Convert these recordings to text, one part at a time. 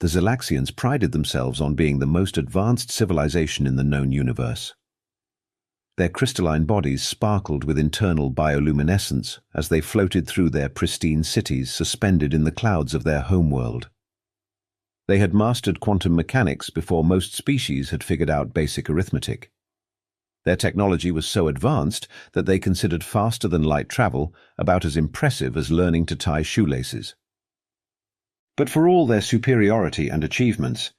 The Zelaxians prided themselves on being the most advanced civilization in the known universe. Their crystalline bodies sparkled with internal bioluminescence as they floated through their pristine cities suspended in the clouds of their homeworld. They had mastered quantum mechanics before most species had figured out basic arithmetic. Their technology was so advanced that they considered faster-than-light travel about as impressive as learning to tie shoelaces. But for all their superiority and achievements,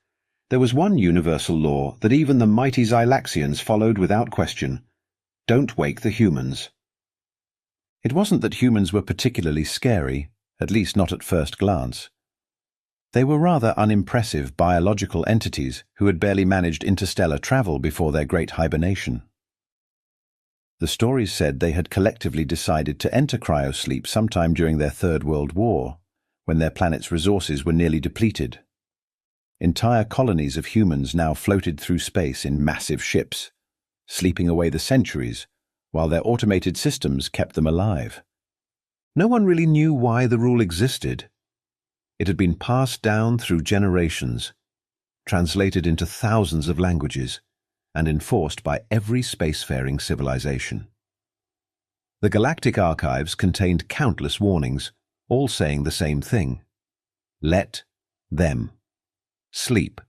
there was one universal law that even the mighty Xylaxians followed without question: don't wake the humans. It wasn't that humans were particularly scary, at least not at first glance. They were rather unimpressive biological entities who had barely managed interstellar travel before their great hibernation. The stories said they had collectively decided to enter cryosleep sometime during their Third World War, when their planet's resources were nearly depleted. Entire colonies of humans now floated through space in massive ships, sleeping away the centuries, while their automated systems kept them alive. No one really knew why the rule existed. It had been passed down through generations, translated into thousands of languages, and enforced by every spacefaring civilization. The galactic archives contained countless warnings, all saying the same thing: let them sleep.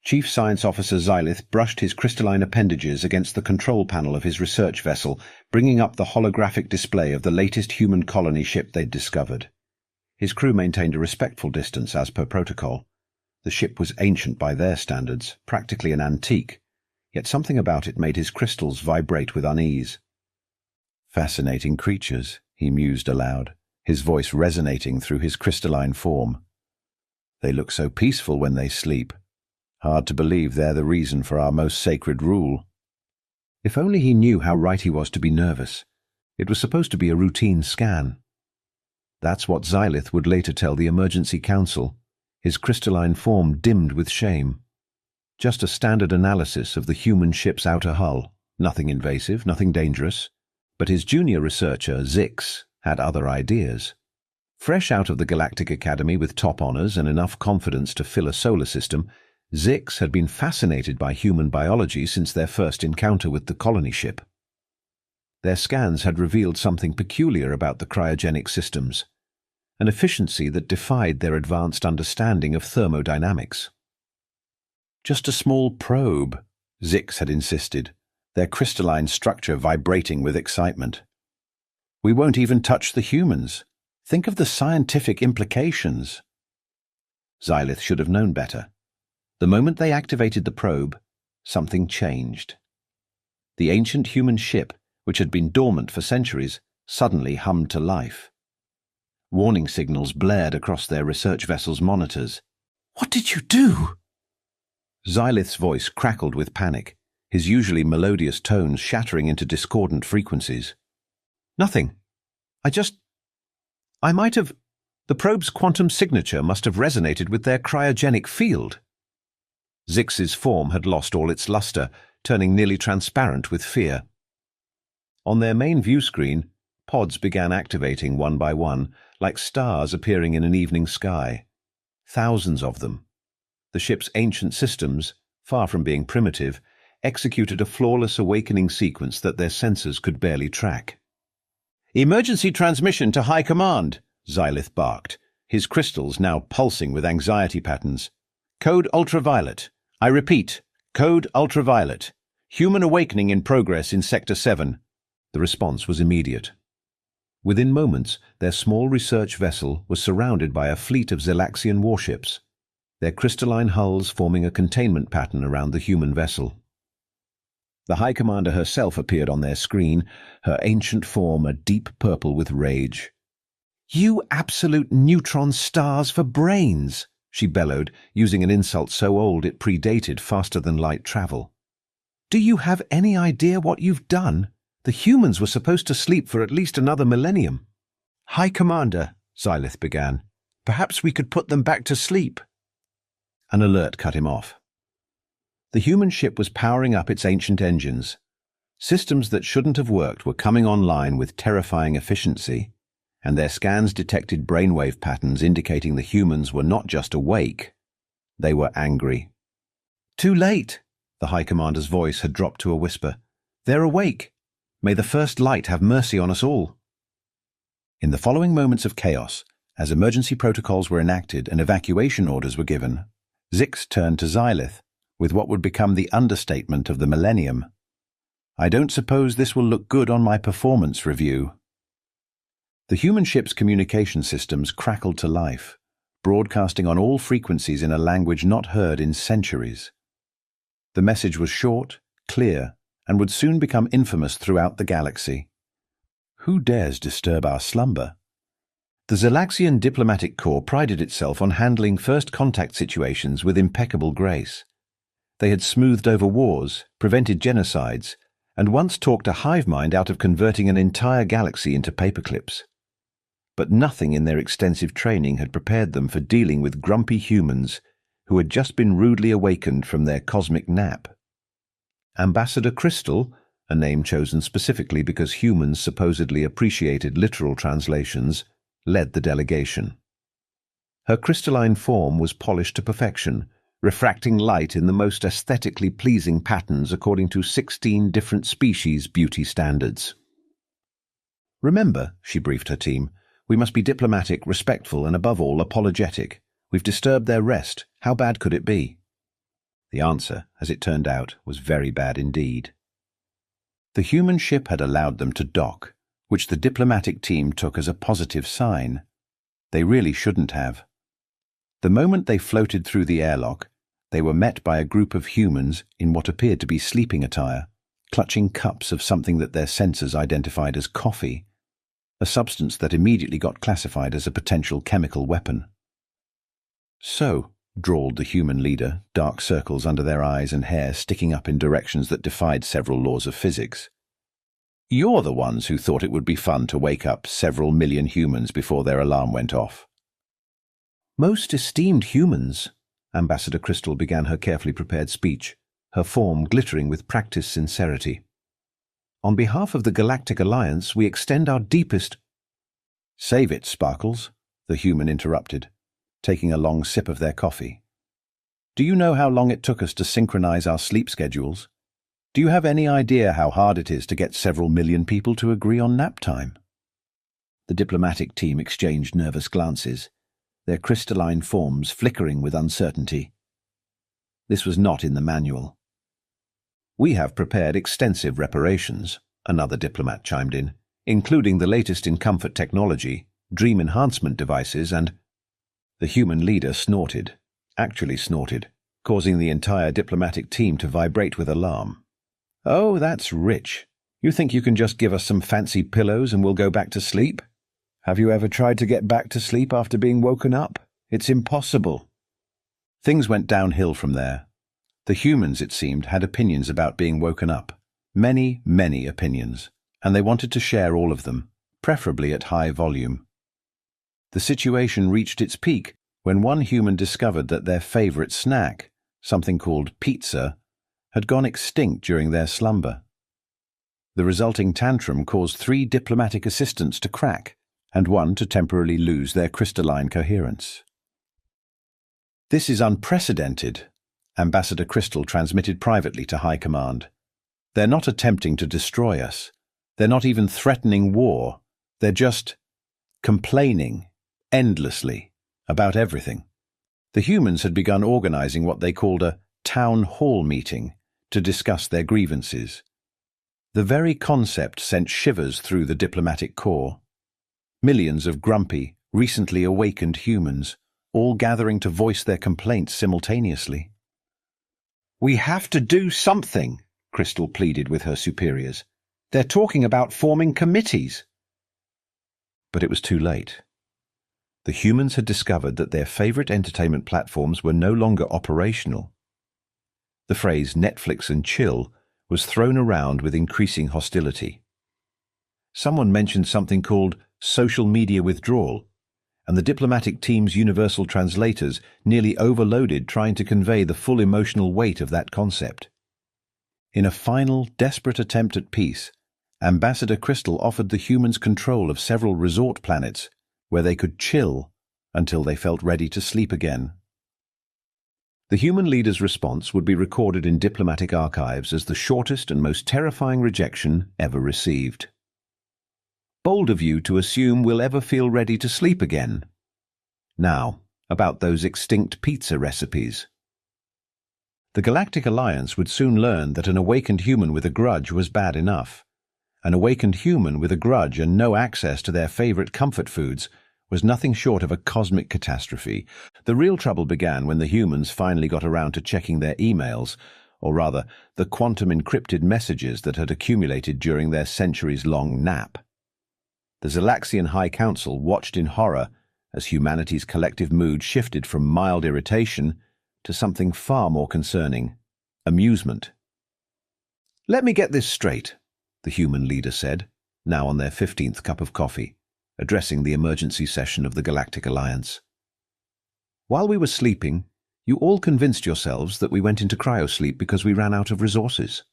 Chief Science Officer Xylith brushed his crystalline appendages against the control panel of his research vessel, bringing up the holographic display of the latest human colony ship they'd discovered. His crew maintained a respectful distance as per protocol. The ship was ancient by their standards, practically an antique, yet something about it made his crystals vibrate with unease. Fascinating creatures, he mused aloud, his voice resonating through his crystalline form. They look so peaceful when they sleep. Hard to believe they're the reason for our most sacred rule. If only he knew how right he was to be nervous. It was supposed to be a routine scan. That's what Xylith would later tell the Emergency Council, his crystalline form dimmed with shame. Just a standard analysis of the human ship's outer hull, nothing invasive, nothing dangerous. But his junior researcher, Zix, had other ideas. Fresh out of the Galactic Academy with top honors and enough confidence to fill a solar system, Zix had been fascinated by human biology since their first encounter with the colony ship. Their scans had revealed something peculiar about the cryogenic systems, an efficiency that defied their advanced understanding of thermodynamics. Just a small probe, Zix had insisted, their crystalline structure vibrating with excitement. We won't even touch the humans. Think of the scientific implications. Xylith should have known better. The moment they activated the probe, something changed. The ancient human ship, which had been dormant for centuries, suddenly hummed to life. Warning signals blared across their research vessel's monitors. "What did you do?" Xylith's voice crackled with panic, his usually melodious tones shattering into discordant frequencies. "Nothing. The probe's quantum signature must have resonated with their cryogenic field." Zix's form had lost all its luster, turning nearly transparent with fear. On their main view screen, pods began activating one by one, like stars appearing in an evening sky. Thousands of them. The ship's ancient systems, far from being primitive, executed a flawless awakening sequence that their sensors could barely track. "Emergency transmission to High Command," Xylith barked, his crystals now pulsing with anxiety patterns. "Code ultraviolet. I repeat, code ultraviolet. Human awakening in progress in Sector 7. The response was immediate. Within moments, their small research vessel was surrounded by a fleet of Xylaxian warships, their crystalline hulls forming a containment pattern around the human vessel. The High Commander herself appeared on their screen, her ancient form a deep purple with rage. "You absolute neutron stars for brains!" she bellowed, using an insult so old it predated faster-than-light travel. "Do you have any idea what you've done? The humans were supposed to sleep for at least another millennium." "High Commander," Xylith began, "perhaps we could put them back to sleep." An alert cut him off. The human ship was powering up its ancient engines. Systems that shouldn't have worked were coming online with terrifying efficiency, and their scans detected brainwave patterns indicating the humans were not just awake, they were angry. "Too late!" The High Commander's voice had dropped to a whisper. "They're awake! May the First Light have mercy on us all!" In the following moments of chaos, as emergency protocols were enacted and evacuation orders were given, Zix turned to Xylith with what would become the understatement of the millennium. "I don't suppose this will look good on my performance review." The human ship's communication systems crackled to life, broadcasting on all frequencies in a language not heard in centuries. The message was short, clear, and would soon become infamous throughout the galaxy. "Who dares disturb our slumber?" The Zelaxian diplomatic corps prided itself on handling first contact situations with impeccable grace. They had smoothed over wars, prevented genocides, and once talked a hive mind out of converting an entire galaxy into paperclips. But nothing in their extensive training had prepared them for dealing with grumpy humans who had just been rudely awakened from their cosmic nap. Ambassador Crystal, a name chosen specifically because humans supposedly appreciated literal translations, led the delegation. Her crystalline form was polished to perfection, refracting light in the most aesthetically pleasing patterns according to 16 different species beauty standards. "Remember," she briefed her team, "we must be diplomatic, respectful, and above all, apologetic. We've disturbed their rest. How bad could it be?" The answer, as it turned out, was very bad indeed. The human ship had allowed them to dock, which the diplomatic team took as a positive sign. They really shouldn't have. The moment they floated through the airlock, they were met by a group of humans in what appeared to be sleeping attire, clutching cups of something that their sensors identified as coffee, a substance that immediately got classified as a potential chemical weapon. "So," drawled the human leader, dark circles under their eyes and hair sticking up in directions that defied several laws of physics, "you're the ones who thought it would be fun to wake up several million humans before their alarm went off." "Most esteemed humans," Ambassador Crystal began her carefully prepared speech, her form glittering with practiced sincerity. "On behalf of the Galactic Alliance, we extend our deepest—" "Save it, Sparkles," the human interrupted, taking a long sip of their coffee. "Do you know how long it took us to synchronize our sleep schedules? Do you have any idea how hard it is to get several million people to agree on nap time?" The diplomatic team exchanged nervous glances, their crystalline forms flickering with uncertainty. This was not in the manual. "We have prepared extensive reparations," another diplomat chimed in, "including the latest in comfort technology, dream enhancement devices and—" The human leader snorted, actually snorted, causing the entire diplomatic team to vibrate with alarm. "Oh, that's rich. You think you can just give us some fancy pillows and we'll go back to sleep? Have you ever tried to get back to sleep after being woken up? It's impossible." Things went downhill from there. The humans, it seemed, had opinions about being woken up. Many, many opinions, and they wanted to share all of them, preferably at high volume. The situation reached its peak when one human discovered that their favorite snack, something called pizza, had gone extinct during their slumber. The resulting tantrum caused 3 diplomatic assistants to crack, and 1 to temporarily lose their crystalline coherence. "This is unprecedented," Ambassador Crystal transmitted privately to High Command. "They're not attempting to destroy us. They're not even threatening war. They're just complaining, endlessly, about everything." The humans had begun organizing what they called a town hall meeting to discuss their grievances. The very concept sent shivers through the diplomatic corps. Millions of grumpy, recently awakened humans, all gathering to voice their complaints simultaneously. "We have to do something," Crystal pleaded with her superiors. "They're talking about forming committees." But it was too late. The humans had discovered that their favorite entertainment platforms were no longer operational. The phrase Netflix and chill was thrown around with increasing hostility. Someone mentioned something called social media withdrawal, and the diplomatic team's universal translators nearly overloaded trying to convey the full emotional weight of that concept. In a final, desperate attempt at peace, Ambassador Crystal offered the humans control of several resort planets where they could chill until they felt ready to sleep again. The human leader's response would be recorded in diplomatic archives as the shortest and most terrifying rejection ever received. Bold of you to assume we'll ever feel ready to sleep again. Now, about those extinct pizza recipes. The Galactic Alliance would soon learn that an awakened human with a grudge was bad enough. An awakened human with a grudge and no access to their favorite comfort foods was nothing short of a cosmic catastrophe. The real trouble began when the humans finally got around to checking their emails, or rather, the quantum-encrypted messages that had accumulated during their centuries-long nap. The Zelaxian High Council watched in horror as humanity's collective mood shifted from mild irritation to something far more concerning: amusement. "Let me get this straight," the human leader said, now on their 15th cup of coffee, addressing the emergency session of the Galactic Alliance. "While we were sleeping, you all convinced yourselves that we went into cryosleep because we ran out of resources."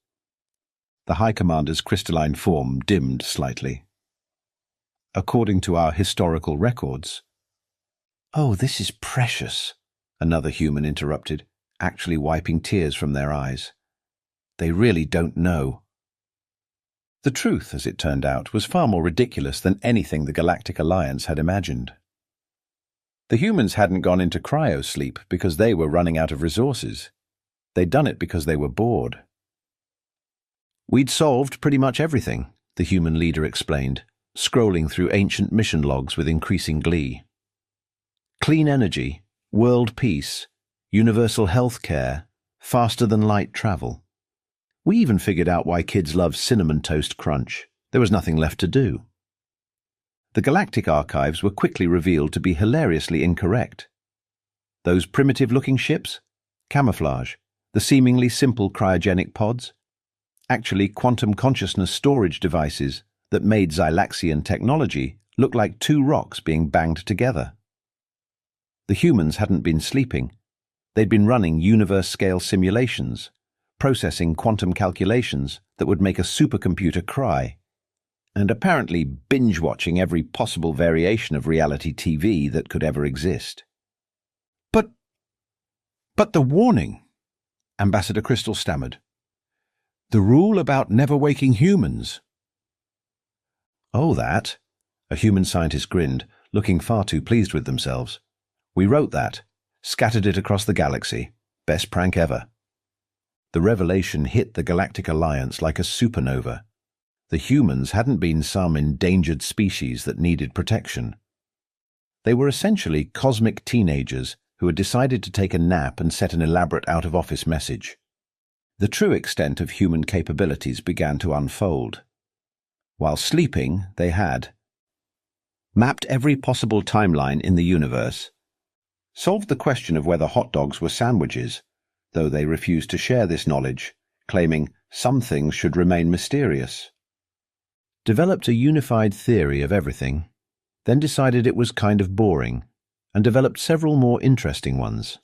The High Commander's crystalline form dimmed slightly. "According to our historical records." "Oh, this is precious," another human interrupted, actually wiping tears from their eyes. "They really don't know." The truth, as it turned out, was far more ridiculous than anything the Galactic Alliance had imagined. The humans hadn't gone into cryosleep because they were running out of resources. They'd done it because they were bored. "We'd solved pretty much everything," the human leader explained, scrolling through ancient mission logs with increasing glee. "Clean energy, world peace, universal health care, faster-than-light travel. We even figured out why kids love Cinnamon Toast Crunch. There was nothing left to do." The galactic archives were quickly revealed to be hilariously incorrect. Those primitive-looking ships? Camouflage. The seemingly simple cryogenic pods? Actually quantum consciousness storage devices that made Xylaxian technology look like two rocks being banged together. The humans hadn't been sleeping. They'd been running universe-scale simulations, processing quantum calculations that would make a supercomputer cry, and apparently binge-watching every possible variation of reality TV that could ever exist. But the warning," Ambassador Crystal stammered. "The rule about never waking humans." "Oh, that?" A human scientist grinned, looking far too pleased with themselves. "We wrote that, scattered it across the galaxy. Best prank ever." The revelation hit the Galactic Alliance like a supernova. The humans hadn't been some endangered species that needed protection. They were essentially cosmic teenagers who had decided to take a nap and set an elaborate out-of-office message. The true extent of human capabilities began to unfold. While sleeping, they had mapped every possible timeline in the universe, solved the question of whether hot dogs were sandwiches, though they refused to share this knowledge, claiming some things should remain mysterious. Developed a unified theory of everything, then decided it was kind of boring, and developed several more interesting ones.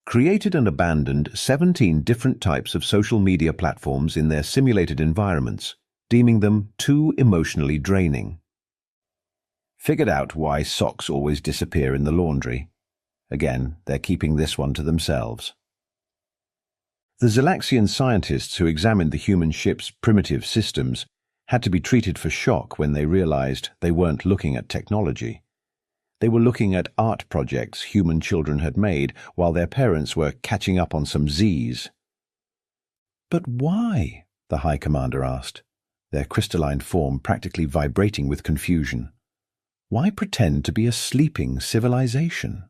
Created and abandoned 17 different types of social media platforms in their simulated environments, deeming them too emotionally draining. Figured out why socks always disappear in the laundry. Again, they're keeping this one to themselves. The Zelaxian scientists who examined the human ship's primitive systems had to be treated for shock when they realized they weren't looking at technology. They were looking at art projects human children had made while their parents were catching up on some Z's. "But why?" the High Commander asked, their crystalline form practically vibrating with confusion. "Why pretend to be a sleeping civilization?"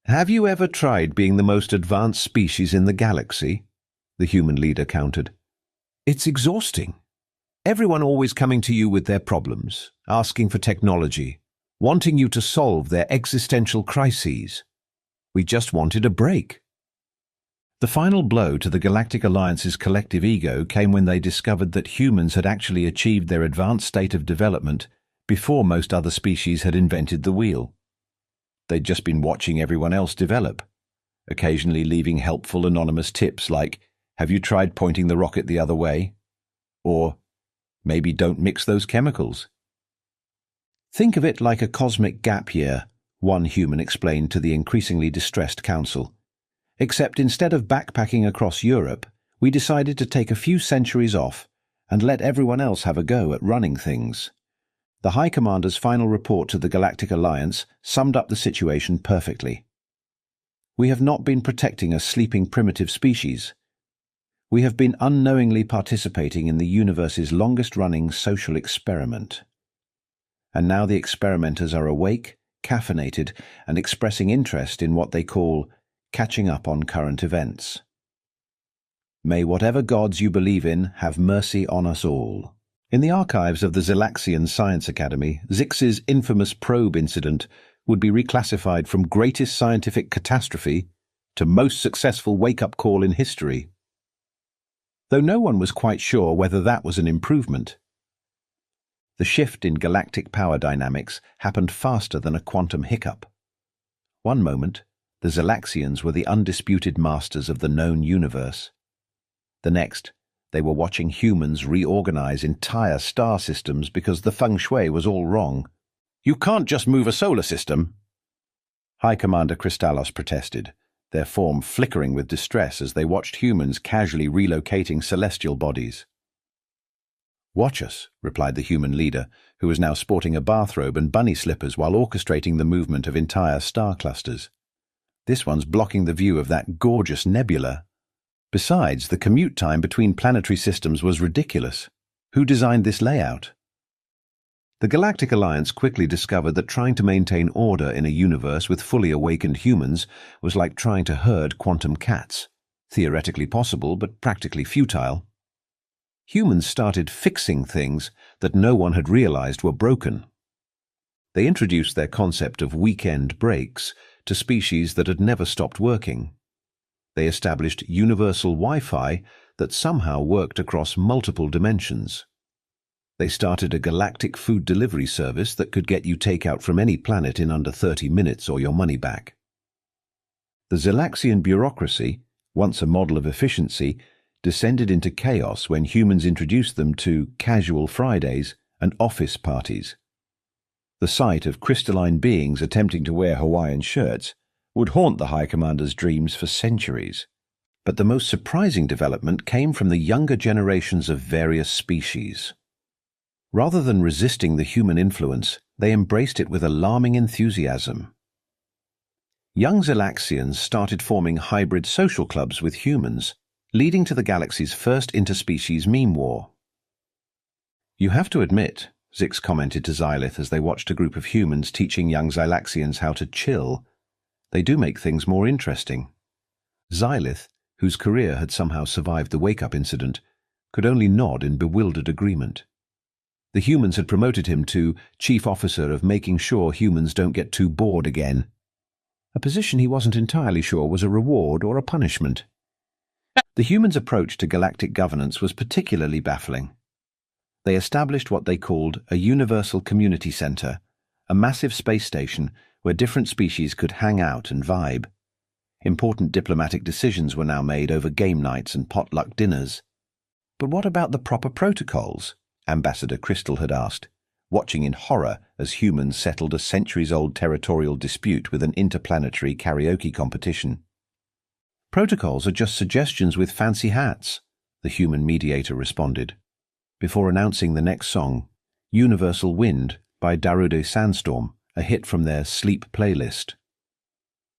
"Have you ever tried being the most advanced species in the galaxy?" the human leader countered. "It's exhausting. Everyone always coming to you with their problems, asking for technology, wanting you to solve their existential crises. We just wanted a break." The final blow to the Galactic Alliance's collective ego came when they discovered that humans had actually achieved their advanced state of development before most other species had invented the wheel. They'd just been watching everyone else develop, occasionally leaving helpful anonymous tips like, "Have you tried pointing the rocket the other way?" Or, Maybe don't mix those chemicals. Think of it like a cosmic gap year, one human explained to the increasingly distressed council. Except instead of backpacking across Europe, we decided to take a few centuries off and let everyone else have a go at running things. The High Commander's final report to the Galactic Alliance summed up the situation perfectly. We have not been protecting a sleeping primitive species. We have been unknowingly participating in the universe's longest-running social experiment. And now the experimenters are awake, caffeinated, and expressing interest in what they call catching up on current events. May whatever gods you believe in have mercy on us all. In the archives of the Zelaxian Science Academy, Zix's infamous probe incident would be reclassified from greatest scientific catastrophe to most successful wake-up call in history. Though no one was quite sure whether that was an improvement. The shift in galactic power dynamics happened faster than a quantum hiccup. One moment, the Zelaxians were the undisputed masters of the known universe. The next, they were watching humans reorganize entire star systems because the feng shui was all wrong. You can't just move a solar system. High Commander Kristallos protested, their form flickering with distress as they watched humans casually relocating celestial bodies. Watch us, replied the human leader, who was now sporting a bathrobe and bunny slippers while orchestrating the movement of entire star clusters. This one's blocking the view of that gorgeous nebula. Besides, the commute time between planetary systems was ridiculous. Who designed this layout? The Galactic Alliance quickly discovered that trying to maintain order in a universe with fully awakened humans was like trying to herd quantum cats. Theoretically possible, but practically futile. Humans started fixing things that no one had realized were broken. They introduced their concept of weekend breaks to species that had never stopped working. They established universal Wi-Fi that somehow worked across multiple dimensions. They started a galactic food delivery service that could get you takeout from any planet in under 30 minutes or your money back. The Zelaxian bureaucracy, once a model of efficiency, descended into chaos when humans introduced them to casual Fridays and office parties. The sight of crystalline beings attempting to wear Hawaiian shirts would haunt the High Commander's dreams for centuries. But the most surprising development came from the younger generations of various species. Rather than resisting the human influence, they embraced it with alarming enthusiasm. Young Zelaxians started forming hybrid social clubs with humans, leading to the galaxy's first interspecies meme war. You have to admit, Zix commented to Xylith as they watched a group of humans teaching young Zelaxians how to chill, they do make things more interesting. Xylith, whose career had somehow survived the wake-up incident, could only nod in bewildered agreement. The humans had promoted him to Chief Officer of making sure humans don't get too bored again. A position he wasn't entirely sure was a reward or a punishment. The humans' approach to galactic governance was particularly baffling. They established what they called a Universal Community Center, a massive space station where different species could hang out and vibe. Important diplomatic decisions were now made over game nights and potluck dinners. But what about the proper protocols? Ambassador Crystal had asked, watching in horror as humans settled a centuries-old territorial dispute with an interplanetary karaoke competition. Protocols are just suggestions with fancy hats, the human mediator responded, before announcing the next song, Universal Wind by Darude Sandstorm, a hit from their Sleep playlist.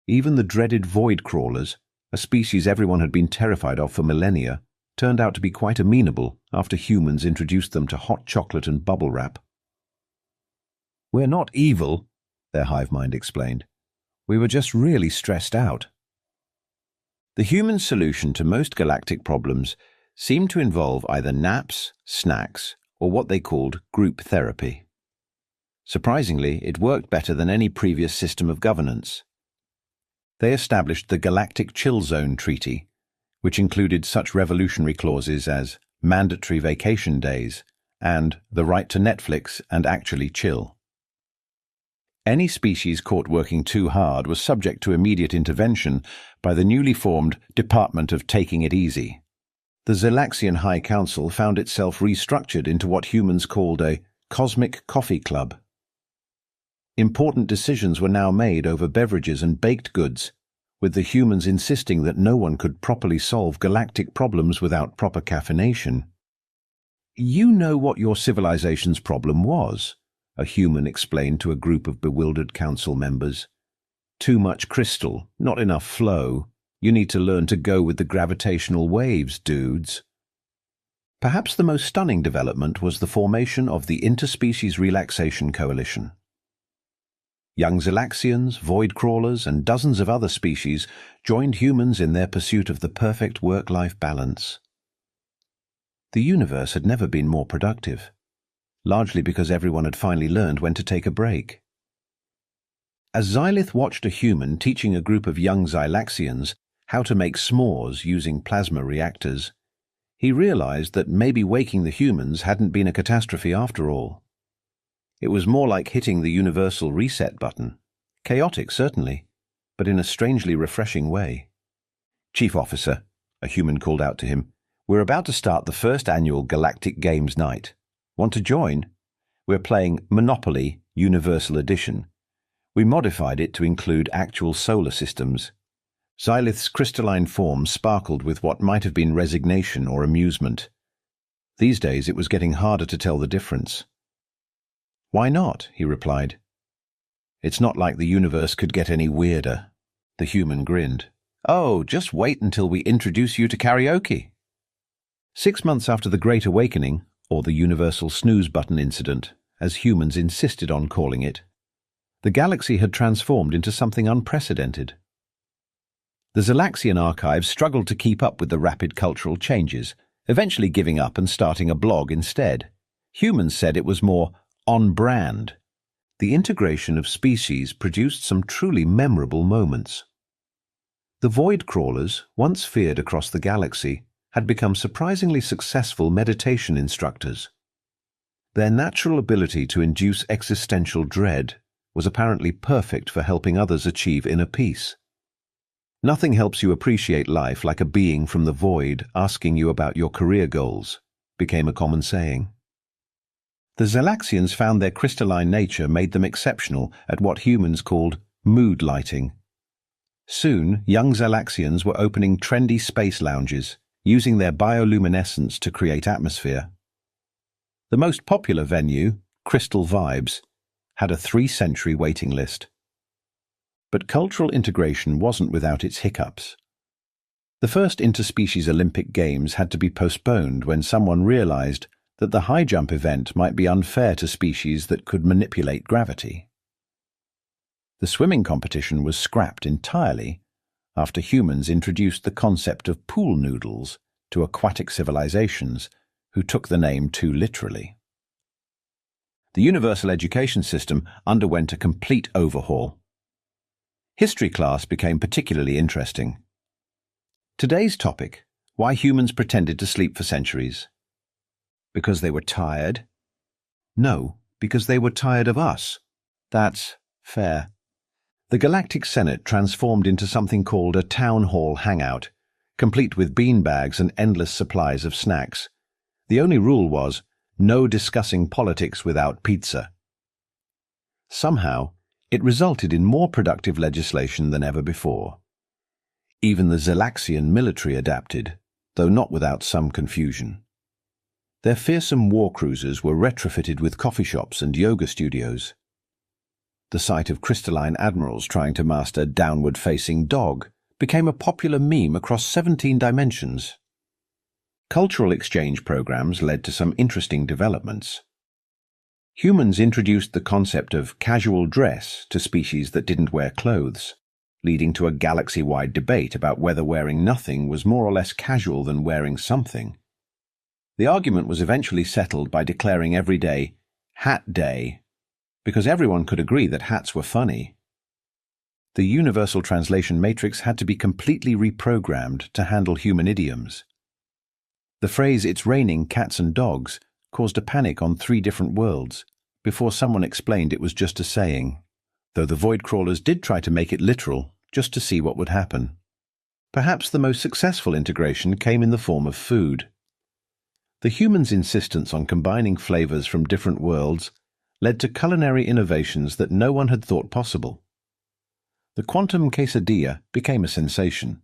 Even the dreaded void crawlers, a species everyone had been terrified of for millennia, turned out to be quite amenable after humans introduced them to hot chocolate and bubble wrap. "We're not evil," their hive mind explained. "We were just really stressed out." The human solution to most galactic problems seemed to involve either naps, snacks, or what they called group therapy. Surprisingly, it worked better than any previous system of governance. They established the Galactic Chill Zone Treaty, which included such revolutionary clauses as mandatory vacation days and the right to Netflix and actually chill. Any species caught working too hard was subject to immediate intervention by the newly formed Department of Taking It Easy. The Zelaxian High Council found itself restructured into what humans called a cosmic coffee club. Important decisions were now made over beverages and baked goods, with the humans insisting that no one could properly solve galactic problems without proper caffeination. "You know what your civilization's problem was," a human explained to a group of bewildered council members. "Too much crystal, not enough flow. You need to learn to go with the gravitational waves, dudes." Perhaps the most stunning development was the formation of the Interspecies Relaxation Coalition. Young Zelaxians, void crawlers, and dozens of other species joined humans in their pursuit of the perfect work-life balance. The universe had never been more productive, largely because everyone had finally learned when to take a break. As Xylith watched a human teaching a group of young Xylaxians how to make s'mores using plasma reactors, he realized that maybe waking the humans hadn't been a catastrophe after all. It was more like hitting the universal reset button. Chaotic, certainly, but in a strangely refreshing way. "Chief Officer," a human called out to him, "we're about to start the first annual Galactic Games Night. Want to join? We're playing Monopoly Universal Edition. We modified it to include actual solar systems." Xylith's crystalline form sparkled with what might have been resignation or amusement. These days it was getting harder to tell the difference. "Why not?" he replied. "It's not like the universe could get any weirder." The human grinned. "Oh, just wait until we introduce you to karaoke." 6 months after the Great Awakening, or the Universal Snooze Button Incident, as humans insisted on calling it, the galaxy had transformed into something unprecedented. The Zelaxian archives struggled to keep up with the rapid cultural changes, eventually giving up and starting a blog instead. Humans said it was more on-brand. The integration of species produced some truly memorable moments. The void crawlers, once feared across the galaxy, had become surprisingly successful meditation instructors. Their natural ability to induce existential dread was apparently perfect for helping others achieve inner peace. "Nothing helps you appreciate life like a being from the void asking you about your career goals," became a common saying. The Zelaxians found their crystalline nature made them exceptional at what humans called mood lighting. Soon, young Zelaxians were opening trendy space lounges, using their bioluminescence to create atmosphere. The most popular venue, Crystal Vibes, had a 3-century waiting list. But cultural integration wasn't without its hiccups. The first interspecies Olympic Games had to be postponed when someone realized that the high jump event might be unfair to species that could manipulate gravity. The swimming competition was scrapped entirely after humans introduced the concept of pool noodles to aquatic civilizations who took the name too literally. The universal education system underwent a complete overhaul. History class became particularly interesting. Today's topic: why humans pretended to sleep for centuries. Because they were tired? No, because they were tired of us. That's fair. The Galactic Senate transformed into something called a town hall hangout, complete with beanbags and endless supplies of snacks. The only rule was, no discussing politics without pizza. Somehow, it resulted in more productive legislation than ever before. Even the Zelaxian military adapted, though not without some confusion. Their fearsome war cruisers were retrofitted with coffee shops and yoga studios. The sight of crystalline admirals trying to master downward-facing dog became a popular meme across 17 dimensions. Cultural exchange programs led to some interesting developments. Humans introduced the concept of casual dress to species that didn't wear clothes, leading to a galaxy-wide debate about whether wearing nothing was more or less casual than wearing something. The argument was eventually settled by declaring every day Hat Day, because everyone could agree that hats were funny. The universal translation matrix had to be completely reprogrammed to handle human idioms. The phrase "it's raining cats and dogs" caused a panic on 3 different worlds, before someone explained it was just a saying, though the void crawlers did try to make it literal, just to see what would happen. Perhaps the most successful integration came in the form of food. The humans' insistence on combining flavors from different worlds led to culinary innovations that no one had thought possible. The quantum quesadilla became a sensation,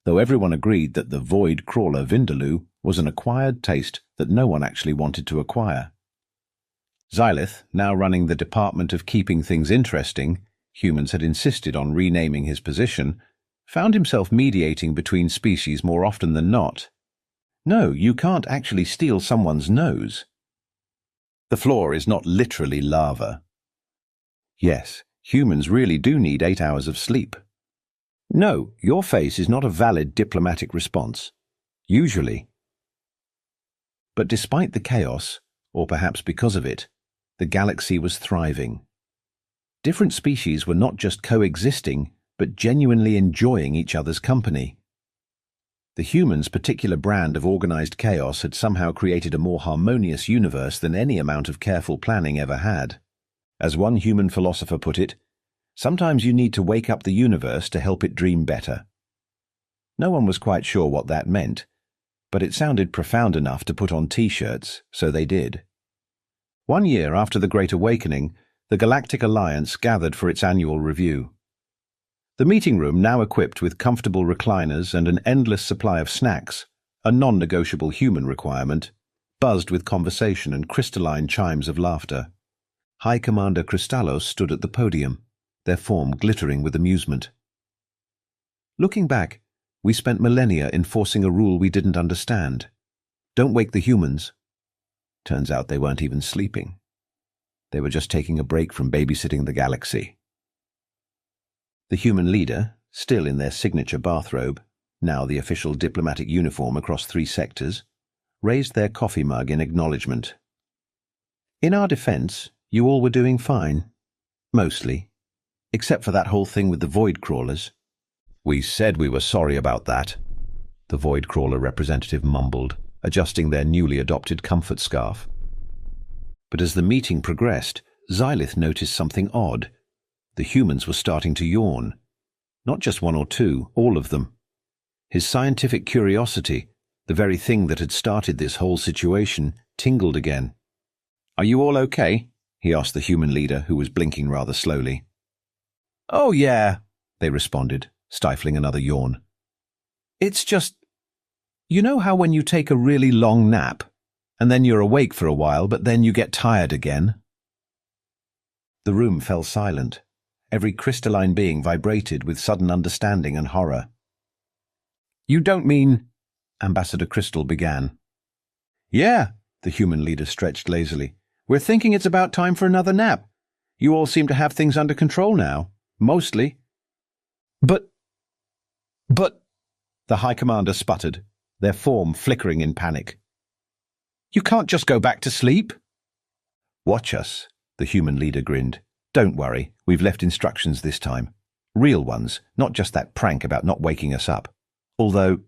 though everyone agreed that the void crawler vindaloo was an acquired taste that no one actually wanted to acquire. Xylith, now running the department of keeping things interesting, humans had insisted on renaming his position, found himself mediating between species more often than not. No, you can't actually steal someone's nose. The floor is not literally lava. Yes, humans really do need 8 hours of sleep. No, your face is not a valid diplomatic response. Usually. But despite the chaos, or perhaps because of it, the galaxy was thriving. Different species were not just coexisting, but genuinely enjoying each other's company. The humans' particular brand of organized chaos had somehow created a more harmonious universe than any amount of careful planning ever had. As one human philosopher put it, sometimes you need to wake up the universe to help it dream better. No one was quite sure what that meant, but it sounded profound enough to put on T-shirts, so they did. 1 year after the Great Awakening, the Galactic Alliance gathered for its annual review. The meeting room, now equipped with comfortable recliners and an endless supply of snacks, a non-negotiable human requirement, buzzed with conversation and crystalline chimes of laughter. High Commander Kristallos stood at the podium, their form glittering with amusement. Looking back, we spent millennia enforcing a rule we didn't understand. Don't wake the humans. Turns out they weren't even sleeping. They were just taking a break from babysitting the galaxy. The human leader, still in their signature bathrobe, now the official diplomatic uniform across 3 sectors, raised their coffee mug in acknowledgement. In our defense, you all were doing fine. Mostly. Except for that whole thing with the void crawlers. We said we were sorry about that, the void crawler representative mumbled, adjusting their newly adopted comfort scarf. But as the meeting progressed, Xylith noticed something odd. The humans were starting to yawn. Not just 1 or 2, all of them. His scientific curiosity, the very thing that had started this whole situation, tingled again. "Are you all okay?" he asked the human leader, who was blinking rather slowly. "Oh yeah," they responded, stifling another yawn. "It's just, you know how when you take a really long nap, and then you're awake for a while, but then you get tired again?" The room fell silent. Every crystalline being vibrated with sudden understanding and horror. "You don't mean—" Ambassador Crystal began. "Yeah," the human leader stretched lazily. "We're thinking it's about time for another nap. You all seem to have things under control now. Mostly." But, the High Commander sputtered, their form flickering in panic. "You can't just go back to sleep." "Watch us," the human leader grinned. "Don't worry, we've left instructions this time. Real ones, not just that prank about not waking us up. Although—"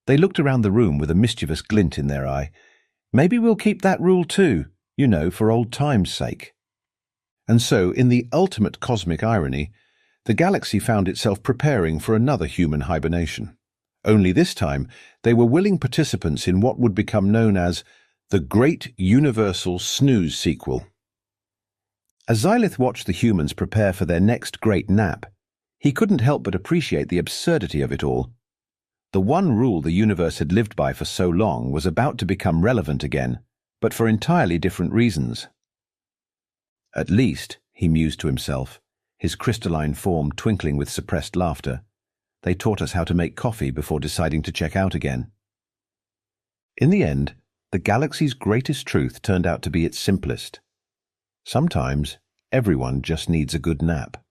They looked around the room with a mischievous glint in their eye. "Maybe we'll keep that rule too, you know, for old time's sake." And so, in the ultimate cosmic irony, the galaxy found itself preparing for another human hibernation. Only this time, they were willing participants in what would become known as the Great Universal Snooze Sequel. As Xylith watched the humans prepare for their next great nap, he couldn't help but appreciate the absurdity of it all. The one rule the universe had lived by for so long was about to become relevant again, but for entirely different reasons. At least, he mused to himself, his crystalline form twinkling with suppressed laughter, they taught us how to make coffee before deciding to check out again. In the end, the galaxy's greatest truth turned out to be its simplest. Sometimes, everyone just needs a good nap.